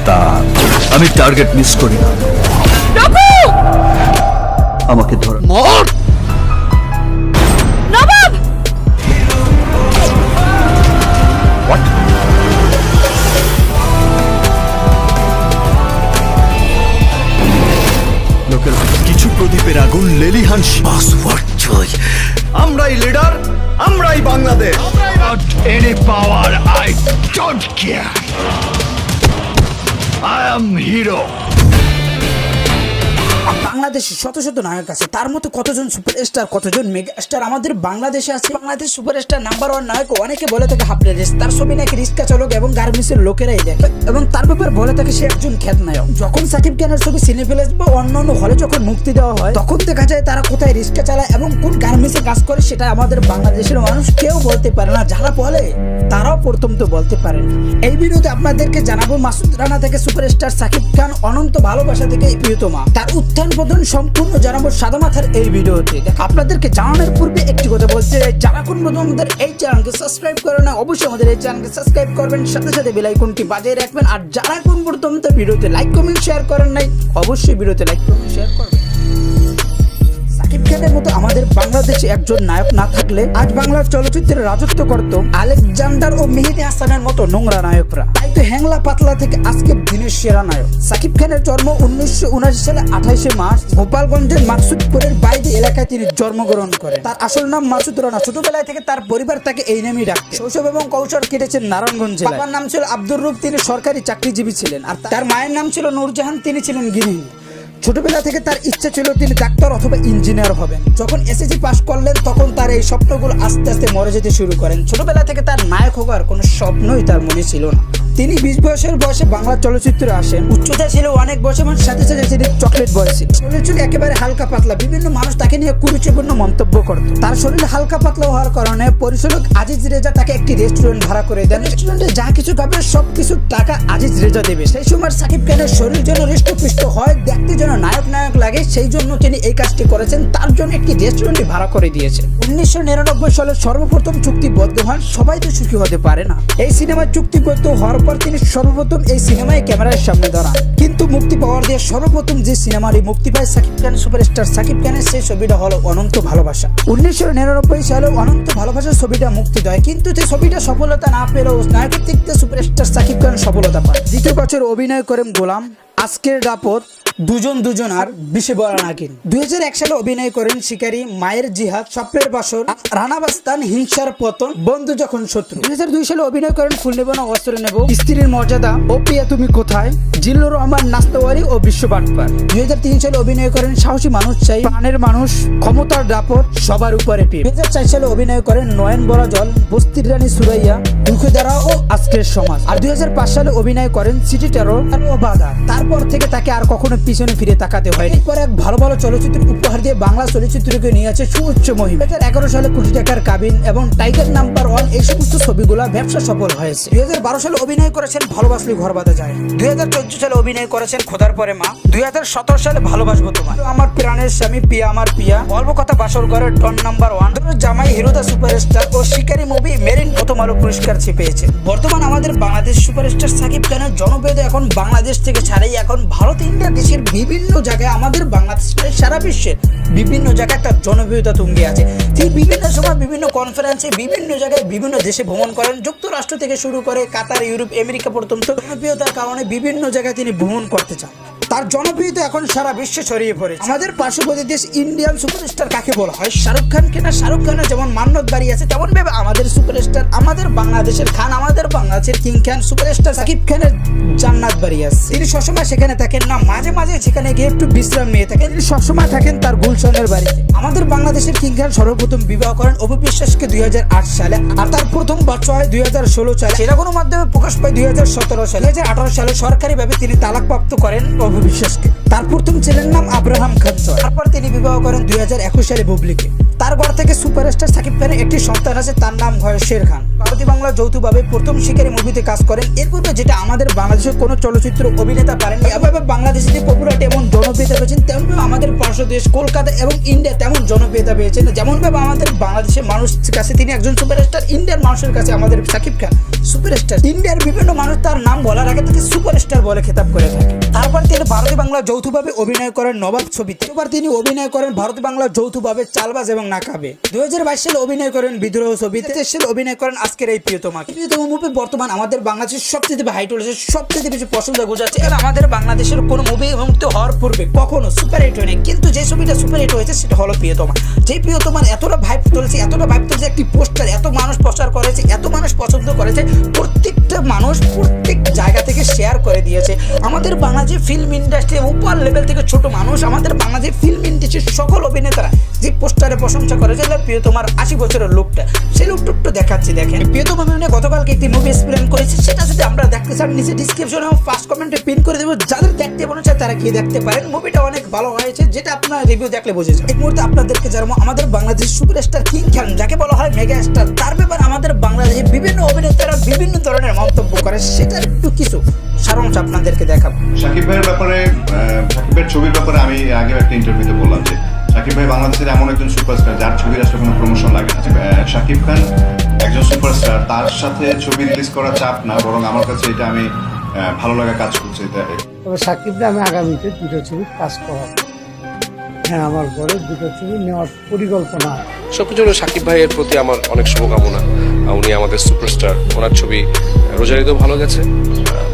ওস্তাদ, আমি target miss করি না। আমাকে ধর। মর নবাব! লোকের কিছু প্রদীপের আগুন লেলিহান পাসওয়ার্ড চাই। আমরাই লিডার, আমরাই Bangladesh. Not any power, I don't care. I am hero. বাংলাদেশে শত শত নায়ক আছে, তার মতো কতজন সুপারস্টার, কতজন মেগা স্টার আমাদের বাংলাদেশে আছে। বাংলাদেশ সুপারস্টার নাম্বার 1 নায়ক অনেকে বলে থাকে হাবলে রেস। তার ছবি নাকি রিক্সা চালক এবং গার্মেন্টসের লোকেরাই দেখে এবং তার ব্যাপারে বলে থাকে সে একজন খ্যাত নায়ক। যখন সাকিব খানের ছবি সিনেপ্লেক্স বা অন্যান্য হলে যখন মুক্তি দেওয়া হয় তখন দেখা যায় তারা কোথায় রিক্সা চালায় এবং কোন গার্মেন্টসে কাজ করে সেটা আমাদের বাংলাদেশের মানুষ কেউ বলতে পারে না। যারা বলে তারাও প্রথম তো বলতে পারেন। এই ভিডিওতে আপনাদেরকে জানাবো মাসুদ রানা থেকে সুপারস্টার সাকিব খান, অনন্ত ভালোবাসা থেকে প্রিয়তমা, তার উত্থান পতন সম্পূর্ণ জানাবো সাদা মাথার এই ভিডিওতে। আপনাদেরকে জানানোর পূর্বে একটি কথা বলতে, যারা কোন প্রথম আমাদের এই চ্যানেলকে সাবস্ক্রাইব করে না অবশ্যই আমাদের এই চ্যানেলকে সাবস্ক্রাইব করবেন, সাথে সাথে বেল আইকনটি বাজিয়ে রাখবেন। আর যারা কোন প্রথম ভিডিওতে লাইক কমেন্ট শেয়ার করেন নাই অবশ্যই ভিডিওতে লাইক কমেন্ট শেয়ার করবেন। সাকিব খানের মতো আমাদের বাংলাদেশে একজন নায়ক না থাকলে আজ বাংলার চলচ্চিত্রে রাজত্ব করত আলেকজান্ডার ও মেহেদী হাসানের মতো নোংরা নায়করা। তাই তো হ্যাংলা পাতলা থেকে আজকের দিনের সেরা নায়ক। সাকিব খানের জন্ম 1979 সালে 28 মার্চ গোপালগঞ্জের মাকসুদপুরের বাইরে এলাকায় তিনি জন্মগ্রহণ করেন। তার আসল নাম মাসুদ রানা। ছোটবেলায় থেকে তার পরিবার তাকে এই নামেই ডাকত। শৈশব এবং কৈশোর কেটেছেন নারায়ণগঞ্জ জেলায়। বাবার নাম ছিল আব্দুর রূপ, তিনি সরকারি চাকরিজীবী ছিলেন। আর তার মায়ের নাম ছিল নূরজাহান, তিনি ছিলেন গৃহিণী। ছোটবেলা থেকে তার ইচ্ছা ছিল তিনি ডাক্তার অথবা ইঞ্জিনিয়ার হবেন। যখন এসএসসি পাশ করলেন তখন তার এই স্বপ্নগুলো আস্তে আস্তে মরে যেতে শুরু করেন। ছোটবেলা থেকে তার নায়ক হওয়ার কোনো স্বপ্নই তার মনে ছিল না। তিনি 20 বছর বয়সে বাংলা চলচ্চিত্রে আসেন। উচ্চতা ছিল অনেক বয়স এবং সাথে সাথে তিনি চকলেট বয় ছিল। শরীর ছিল একেবারে হালকা পাতলা। বিভিন্ন মানুষ তাকে নিয়ে কুরুচিপূর্ণ মন্তব্য করত। তার শরীর হালকা পাতলা হওয়ার কারণে পরিচালক আজিজ রেজা তাকে একটি রেস্টুরেন্ট ভাড়া করে দেন। রেস্টুরেন্টে যা কিছু খাবে সবকিছু টাকা আজিজ রেজা দেবে। সেই সময় সাকিব খানের শরীর যেন হৃষ্টপুষ্ট হয়, দেখতে যেন নায়ক নায়ক লাগে, সেই জন্য তিনি এই কাজটি করেছেন। তার জন্য একটি রেস্টুরেন্ট ভাড়া করে দিয়েছেন। 1999 সালে সর্বপ্রথম চুক্তিবদ্ধ হন। সবাই তো সুখী হতে পারে না। এই সিনেমায় চুক্তিবদ্ধ হওয়ার পর তিনি সর্বপ্রথম এই সিনেমায় ক্যামেরার সামনে দাঁড়ান। কিন্তু মুক্তি পাওয়ার দিয়ে সর্বপ্রথম যে সিনেমাটি মুক্তি পায় সাকিব খান সুপারস্টার সাকিব খানের, সেই ছবিটা হলো অনন্ত ভালোবাসা। 1999 সালে অনন্ত ভালোবাসার ছবিটা মুক্তি দেয়, কিন্তু যে ছবিটা সফলতা না পেলেও নায়কের দিক থেকে সুপারস্টার সাকিব খান সফলতা পায়। দ্বিতীয় বছর অভিনয় করেন গোলাম, আজকের দাপট, দুজন আর বিষে বলা নাকিন। 2001 সালে অভিনয় করেন শিকারী, মায়ের জিহাদ, স্বপ্নের বাসর, রানাবাস্তান, হিংসার পতন, বন্ধু যখন শত্রু। 2002 সালে অভিনয় করেন ফুল নেব না অস্ত্র নেব, স্ত্রীর মর্যাদা, ও প্রিয়া তুমি কোথায়, জিল্লুর রহমান, নাস্তাওয়ারি ও বিশ্ব বাটপার। 2003 সালে অভিনয় করেন সাহসী মানুষ চাই, প্রাণের মানুষ, ক্ষমতার দাপট, সবার উপরে পীর। 2004 সালে অভিনয় করেন নয়ন বরা জল, বস্তির রানী সুরাইয়া, দুঃখদারা ও আজকের সমাজ। আর 2005 সালে অভিনয় করেন সিটি টেরর ও বাধা। তারপর থেকে তাকে আর কখনো পিছনে ফিরে তাকাতে হয়নি। এরপর এক ভালো ভালো চলচ্চিত্র উপহার দিয়ে বাংলা চলচ্চিত্রকে নিয়ে আছে সুউচ্চ মহিমা। 2011 সালে কোটি টাকার কাবিন এবং টাইগার নাম্বার 1 এই সমস্ত ছবিগুলো ব্যবসা সফল হয়েছে। 2012 সালে অভিনয় করেছেন ভালোবাসলে ঘর বাঁধা যায়। 2014 সালে অভিনয় করেছেন খোদার পরে মা। 2017 সালে ভালোবাসবো তোমায়, আমার প্রাণের স্বামী, পিয়া আমার পিয়া, অল্প কথা বাসর ঘরের ডন নাম্বার 1, জামাই, হিরোদা সুপারস্টার ও শিকারী মুভি মেরিন প্রথম আলো পুরস্কার পেয়েছে। বর্তমান আমাদের বাংলাদেশ সুপারস্টার সাকিব খানের জনপ্রিয়তা এখন বাংলাদেশ থেকে ছাড়াই এখন ভারত, ইন্ডিয়া, দেশের বিভিন্ন জায়গায়, আমাদের বাংলাদেশ সারা বিশ্বের বিভিন্ন জায়গায় তার জনপ্রিয়তা তুঙ্গে আছে। তিনি বিভিন্ন সময় বিভিন্ন কনফারেন্সে বিভিন্ন জায়গায় বিভিন্ন দেশে ভ্রমণ করেন। যুক্তরাষ্ট্র থেকে শুরু করে কাতার, ইউরোপ, আমেরিকা পর্যন্ত জনপ্রিয়তার কারণে বিভিন্ন জায়গায় তিনি ভ্রমণ করতে চান। তার জনপ্রিয়তা এখন সারা বিশ্বে ছড়িয়ে পড়েছে। আমাদের পার্শ্ববর্তী দেশ ইন্ডিয়ান সুপারস্টার কাকে বলা হয়? শাহরুখ খান কিনা? শাহরুখ খানের যেমন মান্যত বাড়ি আছে তেমন ভাবে আমাদের সুপারস্টার, আমাদের বাংলাদেশের খান, আমাদের বাংলাদেশের কিং খান সুপারস্টার সাকিব খানের জান্নাত বাড়ি আছে। তিনি সবসময় সেখানে থাকেন না, মাঝে মাঝে সেখানে গিয়ে একটু বিশ্রাম নিয়ে থাকেন। তিনি সবসময় থাকেন তার গুলশানের বাড়িতে। আমাদের বাংলাদেশের কিং খান সর্বপ্রথম বিবাহ করেন অপু বিশ্বাসকে 2008 সালে, আর তার প্রথম বাচ্চা হয় 2016 সালে। সেটা কোনো মাধ্যমে প্রকাশ পায় 2017 সালে। 2018 সালে সরকারিভাবে তিনি তালাকপ্রাপ্ত করেন অপু বিশ্বাসকে। তার প্রথম ছেলের নাম আব্রাহাম খান। তারপর তিনি বিবাহ করেন 2021 সালে বুবলিকে। তার ঘর থেকে সুপারস্টার সাকিব খানের একটি সন্তান আছে, তার নাম হয় শের খান। ভারতী বাংলা যৌথভাবে প্রথম শিকারী মুভিতে কাজ করেন। এর পূর্বে যেটা আমাদের বাংলাদেশের কোনো চলচ্চিত্র অভিনেতা পারেননি। এভাবে বাংলাদেশে যে পপুলারিটি এবং জনপ্রিয়তা পেয়েছেন, তেমনভাবে আমাদের পার্শ্ব দেশ কলকাতা এবং ইন্ডিয়া তেমন জনপ্রিয়তা পেয়েছেন। যেমনভাবে আমাদের বাংলাদেশের মানুষের কাছে তিনি একজন সুপারস্টার, ইন্ডিয়ার মানুষের কাছে আমাদের শাকিব খান সুপারস্টার। ইন্ডিয়ার বিভিন্ন মানুষ তার নাম বলার আগে তাকে সুপারস্টার বলে খেতাব করে থাকে। তারপর তিনি ভারতী বাংলা যৌথভাবে অভিনয় করেন নবাব ছবিতে। এবার তিনি অভিনয় করেন ভারতী বাংলা যৌথভাবে চালবাজ এবং নাকাবে। 2022 সালে অভিনয় করেন বিদ্রোহ ছবিতে। 23 সালে অভিনয় করেন আজকের এই প্রিয়তমা। প্রিয়তমা মুভি বর্তমান আমাদের বাংলাদেশের সবচেয়ে হাইট হয়েছে, সবচেয়ে বেশি পছন্দ গুজাচ্ছে। এবং আমাদের বাংলাদেশের কোনো মুভি মুক্ত হওয়ার পূর্বে কখনো সুপার হিট হয়নি, কিন্তু যে ছবিটা সুপার হিট হয়েছে সেটা হলো প্রিয়তমা। যেই প্রিয়তমার এতটা ভাইব তুলেছে, একটি পোস্টার এত মানুষ প্রচার করেছে, এত মানুষ পছন্দ করেছে, প্রত্যেকটা মানুষ প্রত্যেক জায়গা থেকে শেয়ার করে দিয়েছে। আমাদের বাংলাদেশের ফিল্ম ইন্ডাস্ট্রি উপর লেভেল থেকে ছোট মানুষ, আমাদের বাংলাদেশের ফিল্ম ইন্ডাস্ট্রির সকল অভিনেতারা যে পোস্টারে প্রশংসা করেছে প্রিয়তমার 80 বছরের লোকটা, সেই লোকটা একটু দেখাচ্ছি। দেখেন, প্রিয়তমা নিয়ে গতকালকে একটি মুভি এক্সপ্লেন করেছে, সেটা যদি আমরা দেখতে চান নিচে ডিসক্রিপশনে এবং ফার্স্ট কমেন্টে পিন করে দেবো। যাদের দেখতে মনে চায় তারা গিয়ে দেখতে পারেন। মুভিটা অনেক ভালো হয়েছে, যেটা আপনার রিভিউ দেখলে বুঝে যাবে। এই মুহূর্তে আপনাদেরকে জানাবো আমাদের বাংলাদেশের সুপারস্টার কিং খান, যাকে বলা হয় মেগা স্টার, তার ব্যাপারে আমাদের বাংলাদেশের বিভিন্ন অভিনেতারা বিভিন্ন ধরনের মন্তব্য করে, সেটার একটু কিছু সারাংশ আপনাদেরকে দেখাবো। শাকিব ভাইয়ের ব্যাপারে, শাকিব ভাইয়ের ছবির ব্যাপারে আমি আগে একটা ইন্টারভিউতে বললাম যে শাকিব ভাই বাংলাদেশের এমন একজন সুপারস্টার যার ছবির আসলে কোনো প্রমোশন লাগে না। শাকিব খান একজন সুপারস্টার, তার সাথে ছবি রিলিজ করা চাপ না, বরং আমার কাছে এটা আমি ভালো লাগা কাজ করছে। তবে সাকিবরা আমি আগামীতে দুটো ছবি কাজ করাবো। হ্যাঁ, আমার ঘরে দুটো ছবি নেওয়ার পরিকল্পনা। সবকিছু হলো শাকিব ভাইয়ের প্রতি আমার অনেক শুভকামনা। উনি আমাদের সুপারস্টার, ওনার ছবি রোজারিতেও ভালো গেছে,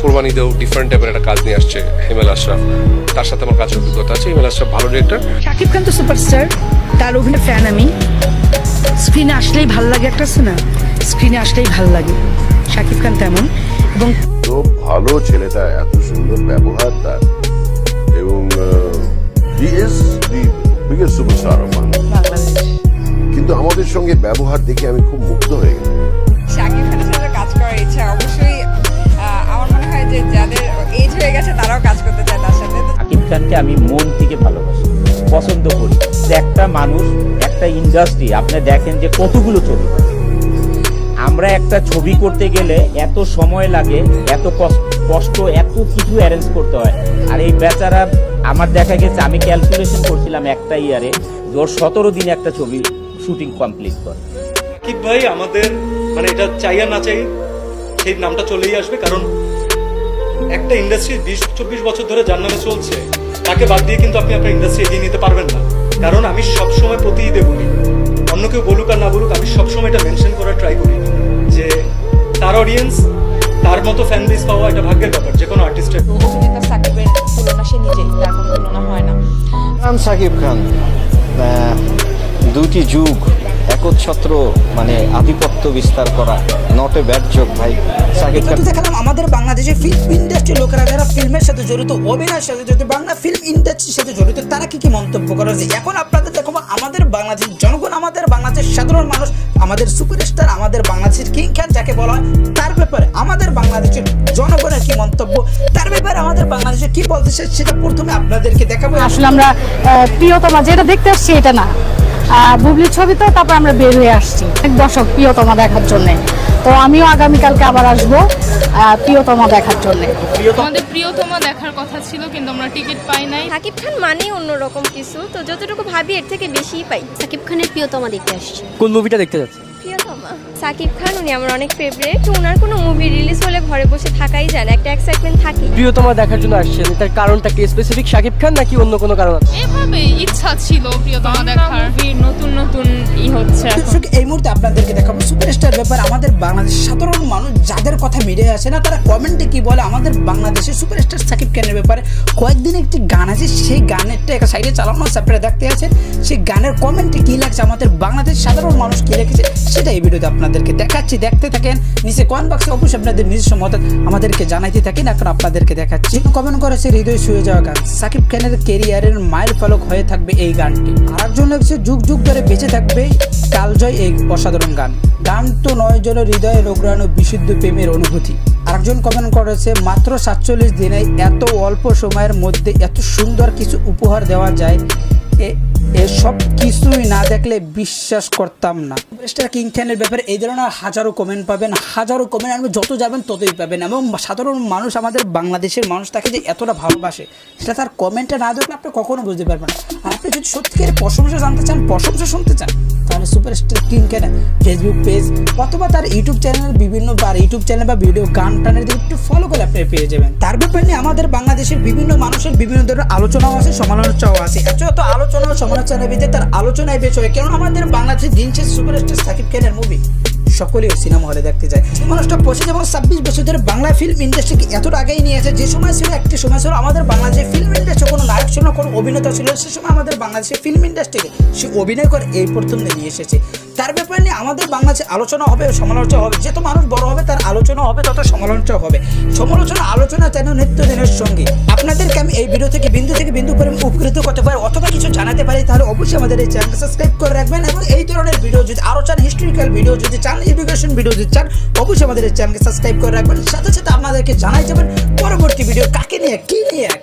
কোরবানিতেও ডিফারেন্ট টাইপের একটা কাজ নিয়ে আসছে হিমেল আশরাফ, তার সাথে আমার কাজের অভিজ্ঞতা আছে। হিমেল আশরাফ ভালো ডিরেক্টর। শাকিব খান তো সুপারস্টার, তার অভিনয় ফ্যান আমি। স্ক্রিনে আসলেই ভাল লাগে, একটা আছে না, স্ক্রিনে আসলেই ভাল লাগে, শাকিব খান তেমন। এবং তো ভালো ছেলেটা, এত সুন্দর ব্যবহার তার, এবং he is the biggest superstar of Bangladesh. কিন্তু আমাদের সঙ্গে ব্যবহার দেখে আমি খুব মুগ্ধ হয়ে গেলাম। শাকিব খানের সাথে কাজ করার ইচ্ছা অবশ্যই, আমার মনে হয় যে যাদের এজ হয়ে গেছে তারাও কাজ করতে চায় তার সাথে। শাকিব খানকে আমি মন থেকে ভালোবাসি, পছন্দ করি। একটা মানুষ, একটা ইন্ডাস্ট্রি, আপনি দেখেন যে কতগুলো ছবি, আমরা একটা ছবি করতে গেলে এত সময় লাগে, এত কষ্ট, এত কিছু অ্যারেঞ্জ করতে হয়। আর এই বেচারা, আমার দেখা গেছে, আমি ক্যালকুলেশন করছিলাম একটা ইয়ারে ওর 17 দিনে একটা ছবি শুটিং কমপ্লিট করে। শাকিব ভাই আমাদের, মানে এটা চাই আর না চাই সেই নামটা চলেই আসবে, কারণ একটা ইন্ডাস্ট্রি 20-24 বছর ধরে যার নামে চলছে, তাকে বাদ দিয়ে কিন্তু আপনি আপনার ইন্ডাস্ট্রি এগিয়ে নিতে পারবেন না। কারণ আমি সবসময় প্রতি ঈদে বলি, অন্য কেউ বলুক আর না বলুক, আমি সবসময় এটা মেনশন করার ট্রাই করি যে তার অডিয়েন্স, তার মতো ফ্যান বেস পাওয়া একটা ভাগ্যের ব্যাপার যে কোনো আর্টিস্টের। অভিনেতা সাকিবের তুলনা সে নিজেই, তার কোনো তুলনা হয় না। শাকিব খান দুটি যুগ একচ্ছত্র, মানে আধিপত্য বিস্তার করা, নট এ ব্যাড জোক ভাই। শাকিব খান দেখালাম আমাদের বাংলাদেশের ফিল্ম ইন্ডাস্ট্রির লোকেরা যারা ফিল্মের সাথে জড়িত, অভিনয়ের সাথে জড়িত, বাংলা ফিল্ম ইন্ডাস্ট্রির সাথে জড়িত, তারা কি মন্তব্য করে। যে এখন আপনাদের দেখাবো আমাদের বাংলাদেশের জনগণ, আমাদের বাংলাদেশের সাধারণ মানুষ, আমাদের সুপারস্টার, আমাদের বাংলাদেশের কিং খান যাকে বলা হয়, তার ব্যাপারে আমাদের বাংলাদেশের জনগণের কি মন্তব্য, তার ব্যাপারে আমাদের বাংলাদেশে কি বলতেছে, সেটা প্রথমে আপনাদেরকে দেখাবো। আসলে আমরা প্রিয়তমা যেটা দেখতে আসছি এটা না, বুবলির ছবি, তো তারপর আমরা বের হয়ে আসছি দর্শক প্রিয়তমা দেখার জন্য। তো আমিও আগামীকালকে আবার আসবো প্রিয়তমা দেখার জন্য। আমাদের প্রিয়তমা দেখার কথা ছিল, কিন্তু আমরা টিকিট পাই নাই। শাকিব খান মানেই অন্যরকম কিছু, তো যতটুকু ভাবি এর থেকে বেশিই পাই। শাকিব খানের প্রিয়তমা দেখতে আসছি। কোন মুভিটা দেখতে যাচ্ছে? প্রিয়তমা। শাকিব খান উনি আমার অনেক ফেভারিট, ওনার কোনো মুভি রিলিজ হলে ঘরে বসে থাকাই যায় না, একটা এক্সাইটমেন্ট থাকে। প্রিয়তমা দেখার জন্য আসছেন, তার কারণটা কি স্পেসিফিক শাকিব খান নাকি অন্য কোনো কারণ আছে? এভাবে ইচ্ছা ছিল প্রিয়তমা দেখার, নতুন নতুন হচ্ছে। এই মুহূর্তে আপনাদেরকে দেখাবো সুপারস্টার ব্যাপার। আমাদের বাংলাদেশের সাধারণ মানুষ যাদের কথা মিডিয়ায় আসে না, তারা কমেন্টে কি বলে আমাদের বাংলাদেশের সুপারস্টার শাকিব খানের ব্যাপারে। কয়েকদিন একটি গান আছে, সেই গানেরটা একটা সাইডে চালানো আছে, আপনারা দেখতে আছেন। সেই গানের কমেন্টে কি লাগছে, আমাদের বাংলাদেশের সাধারণ মানুষ কি লিখেছে, সেটা এই ভিডিওতে আপনাদেরকে দেখাচ্ছি। দেখতে থাকেন, নিচে কমেন্ট বক্সে অবশ্যই আপনাদের নিজস্ব মত আমাদেরকে জানাইতে থাকেন। এখন আপনাদেরকে দেখাচ্ছি। কমেন্ট করেছে হৃদয় ছুঁয়ে যাওয়া গান, শাকিব খানের কেরিয়ারের মাইল ফলক হয়ে থাকবে এই গানটি। আরেকজন লাগছে যুগ যুগ ধরে বেঁচে থাকবে কালজয় এই অসাধারণ গান। গান তো নয় যেন হৃদয়ে রোগড়ানো বিশুদ্ধ প্রেমের অনুভূতি। আরেকজন কমেন্ট করেছে মাত্র 47 দিনে এত অল্প সময়ের মধ্যে এত সুন্দর কিছু উপহার দেওয়া যায়, এসব কিছুই না দেখলে বিশ্বাস করতাম না। সুপারস্টার কিং খানের ব্যাপারে এই ধরনের হাজারো কমেন্ট পাবেন, হাজারো কমেন্ট আপনি যত যাবেন ততই পাবেন। এবং সাধারণ মানুষ, আমাদের বাংলাদেশের মানুষ তাকে যে এতটা ভালোবাসে সেটা তার কমেন্টটা না দেখলে আপনি কখনো বুঝতে পারবেন না। আর আপনি যদি সত্যিকারের প্রশংসা জানতে চান, প্রশংসা শুনতে চান, তাহলে সুপারস্টার কিং খান ফেসবুক পেজ অথবা তার ইউটিউব চ্যানেল, বিভিন্ন ইউটিউব চ্যানেল বা ভিডিও গান টানের দিকে একটু ফলো করে আপনি পেয়ে যাবেন। তার ব্যাপারে নিয়ে আমাদের বাংলাদেশের বিভিন্ন মানুষের বিভিন্ন ধরনের আলোচনাও আছে, সমালোচনাও আছে। এত আলোচনা সমালোচনা ভিত্তিতে তার আলোচনায় বেশ হয়, কারণ আমাদের বাংলাদেশের দিন শেষে সুপারস্টার সাকিব খানের মুভি সকলেই সিনেমা হলে দেখতে যায়। মানুষটা 25 এবং 26 বছর ধরে বাংলা ফিল্ম ইন্ডাস্ট্রিকে এতটা আগেই নিয়ে আছে। যে সময় ছিল, একটি সময় ছিল আমাদের বাংলাদেশের ফিল্ম ইন্ডাস্ট্রি কোনো নায়ক ছিল না, কোনো অভিনেতা ছিল, সে সময় আমাদের বাংলাদেশের ফিল্ম ইন্ডাস্ট্রিকে সে অভিনয় করে এই প্রথম নিয়ে এসেছে। তার ব্যাপারে নিয়ে আমাদের বাংলাদেশে আলোচনা হবে, সমালোচনা হবে। যত মানুষ বড় হবে তার আলোচনা হবে, তত সমালোচনা হবে। সমালোচনা আলোচনা যেন নিত্যদিনের সঙ্গে। আপনাদেরকে আমি এই ভিডিও থেকে বিন্দু করে উপকৃত করতে পারি অথবা কিছু জানাতে পারি, তাহলে অবশ্যই আমাদের এই চ্যানেলকে সাবস্ক্রাইব করে রাখবেন। এবং এই ধরনের ভিডিও যদি আরও চান, হিস্টোরিক্যাল ভিডিও যদি চান, এডুকেশন ভিডিও যদি চান, অবশ্যই আমাদের এই চ্যানেলকে সাবস্ক্রাইব করে রাখবেন। সাথে সাথে আপনাদেরকে জানাই যাবেন পরবর্তী ভিডিও কাকে নিয়ে,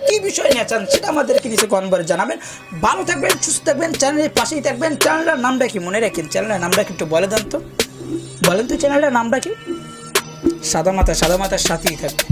কি বিষয় নিয়ে চান সেটা আমাদেরকে নিচে কমেন্ট করে জানাবেন। ভালো থাকবেন, সুস্থ থাকবেন, চ্যানেলের পাশেই থাকবেন। চ্যানেলের নামটা কি মনে রাখেন? চ্যানেলের নামটা কি একটু বলে দেন তো, বলেন তো চ্যানেলটার নামটা কি? সাদা মাথার সাথেই থাকবে।